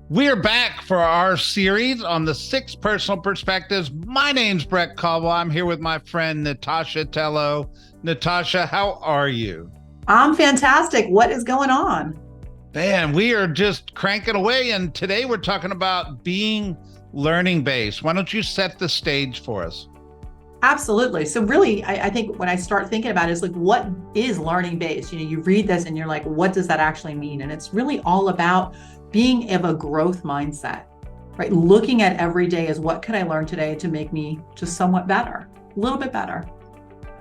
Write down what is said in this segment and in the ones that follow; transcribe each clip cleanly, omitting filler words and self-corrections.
We are back for our series on the six personal perspectives. My name's Brett Caldwell. I'm here with my friend Natasha Tello. Natasha, how are you? I'm fantastic. What is going on? Man, we are just cranking away. And today we're talking about being learning based. Why don't you set the stage for us? Absolutely. So really, I think when I start thinking about it, is like, what is learning based? You read this and you're like, what does that actually mean? And it's really all about being of a growth mindset, right? Looking at every day as what can I learn today to make me just somewhat better, a little bit better.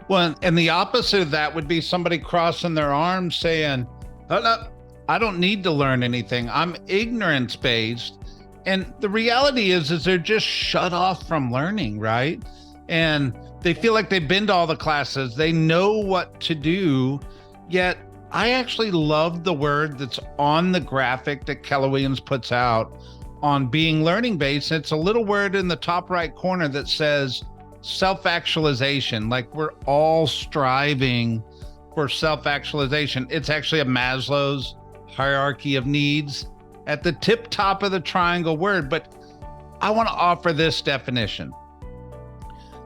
Well, and the opposite of that would be somebody crossing their arms saying, "Oh, no, I don't need to learn anything. I'm ignorance based." And the reality is they're just shut off from learning, right? And they feel like they've been to all the classes, they know what to do. Yet I actually love the word that's on the graphic that Keller Williams puts out on being learning based. It's a little word in the top right corner that says self actualization. Like we're all striving for self actualization. It's actually a Maslow's hierarchy of needs at the tip top of the triangle word. But I want to offer this definition.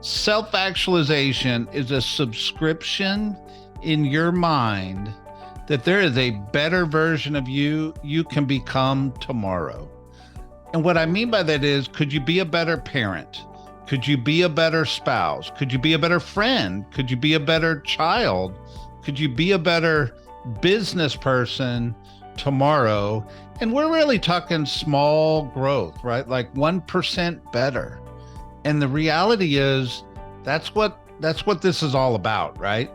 Self actualization is a subscription in your mind that there is a better version of you can become tomorrow. And what I mean by that is, could you be a better parent? Could you be a better spouse? Could you be a better friend? Could you be a better child? Could you be a better business person tomorrow? And we're really talking small growth, right? Like 1% better. And the reality is that's what this is all about, right?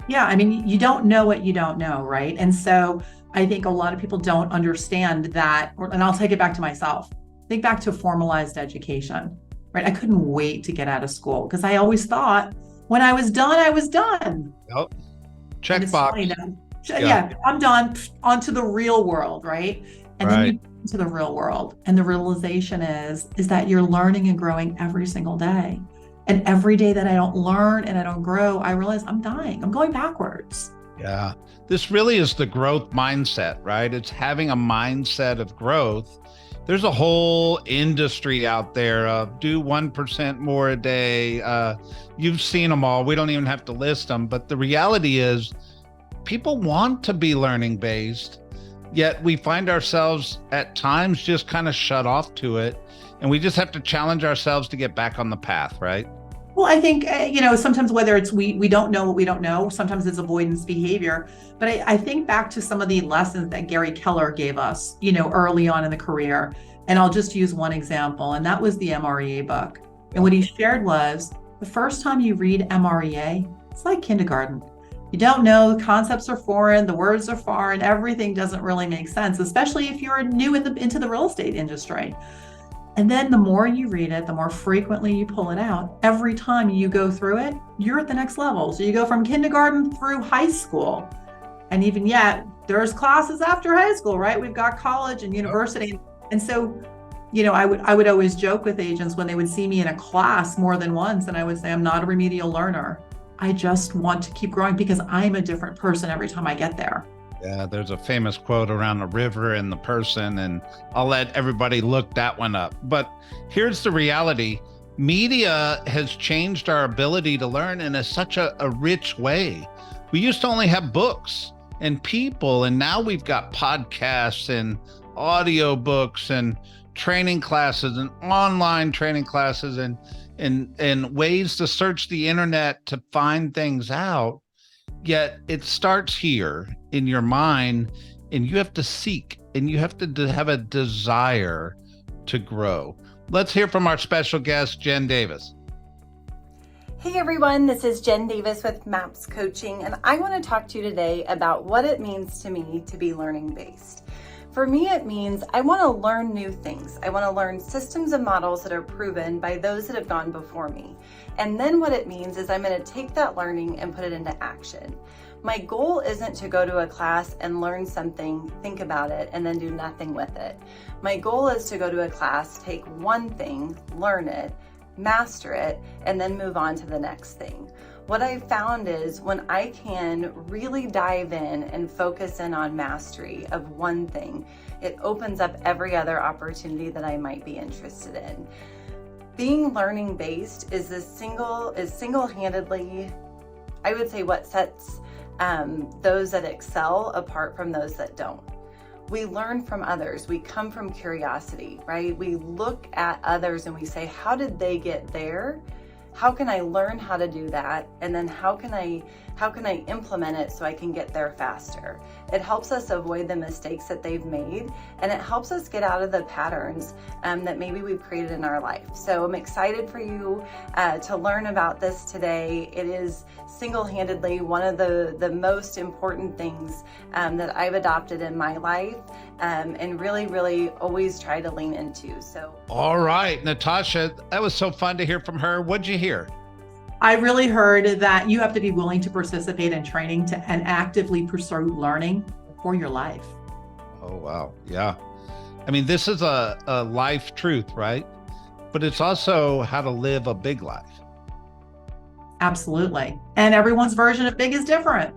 Yeah, I mean, you don't know what you don't know, right? And so I think a lot of people don't understand that, and I'll take it back to myself. Think back to formalized education, right? I couldn't wait to get out of school because I always thought when I was done, I was done. Yep. And Check it's funny box. now. Yeah. Yeah, I'm done. Onto the real world, right? And then you Right. get into the real world, and the realization is that you're learning and growing every single day. And every day that I don't learn and I don't grow, I realize I'm dying. I'm going backwards. Yeah. This really is the growth mindset, right? It's having a mindset of growth. There's a whole industry out there of do 1% more a day. You've seen them all. We don't even have to list them. But the reality is, people want to be learning based, yet we find ourselves at times just kind of shut off to it. And we just have to challenge ourselves to get back on the path, right? Well, I think, sometimes whether it's we don't know what we don't know, sometimes it's avoidance behavior. But I think back to some of the lessons that Gary Keller gave us, early on in the career. And I'll just use one example, and that was the MREA book. And what he shared was the first time you read MREA, it's like kindergarten. You don't know, the concepts are foreign, the words are foreign, everything doesn't really make sense, especially if you're new into the real estate industry. And then the more you read it, the more frequently you pull it out. Every time you go through it, you're at the next level. So you go from kindergarten through high school. And even yet, there's classes after high school, right? We've got college and university. And so, I would always joke with agents when they would see me in a class more than once, and I would say, I'm not a remedial learner. I just want to keep growing because I'm a different person every time I get there. Yeah, there's a famous quote around the river and the person, and I'll let everybody look that one up. But here's the reality. Media has changed our ability to learn in such a rich way. We used to only have books and people, and now we've got podcasts and audio books and training classes and online training classes and ways to search the internet to find things out. Yet it starts here in your mind, and you have to seek and you have to have a desire to grow. Let's hear from our special guest, Jen Davis. Hey everyone, this is Jen Davis with MAPS Coaching, and I want to talk to you today about what it means to me to be learning based. For me, it means I want to learn new things. I want to learn systems and models that are proven by those that have gone before me. And then what it means is I'm going to take that learning and put it into action. My goal isn't to go to a class and learn something, think about it, and then do nothing with it. My goal is to go to a class, take one thing, learn it, master it, and then move on to the next thing. What I found is when I can really dive in and focus in on mastery of one thing, it opens up every other opportunity that I might be interested in. Being learning based is single-handedly, I would say, what sets those that excel apart from those that don't. We learn from others. We come from curiosity, right? We look at others and we say, how did they get there? How can I learn how to do that? And then how can I implement it so I can get there faster? It helps us avoid the mistakes that they've made, and it helps us get out of the patterns that maybe we've created in our life. So I'm excited for you to learn about this today. It is single-handedly one of the most important things that I've adopted in my life, and really, really always try to lean into. So, all right, Natasha, that was so fun to hear from her. What'd you hear? I really heard that you have to be willing to participate in training and actively pursue learning for your life. Oh, wow. Yeah. I mean, this is a life truth, right? But it's also how to live a big life. Absolutely. And everyone's version of big is different.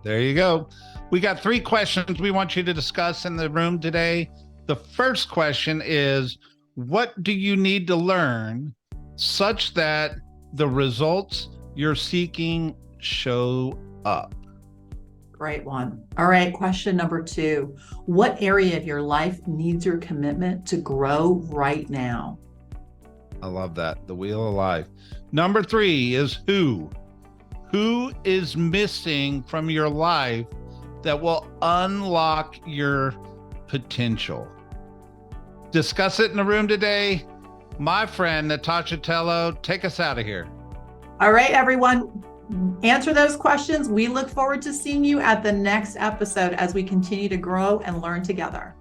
There you go. We got 3 questions we want you to discuss in the room today. The first question is, what do you need to learn such that the results you're seeking show up? Great one. All right, question number 2. What area of your life needs your commitment to grow right now? I love that. The wheel of life. Number 3 is who? Who is missing from your life that will unlock your potential? Discuss it in the room today. My friend, Natasha Tello, take us out of here. All right, everyone. Answer those questions. We look forward to seeing you at the next episode as we continue to grow and learn together.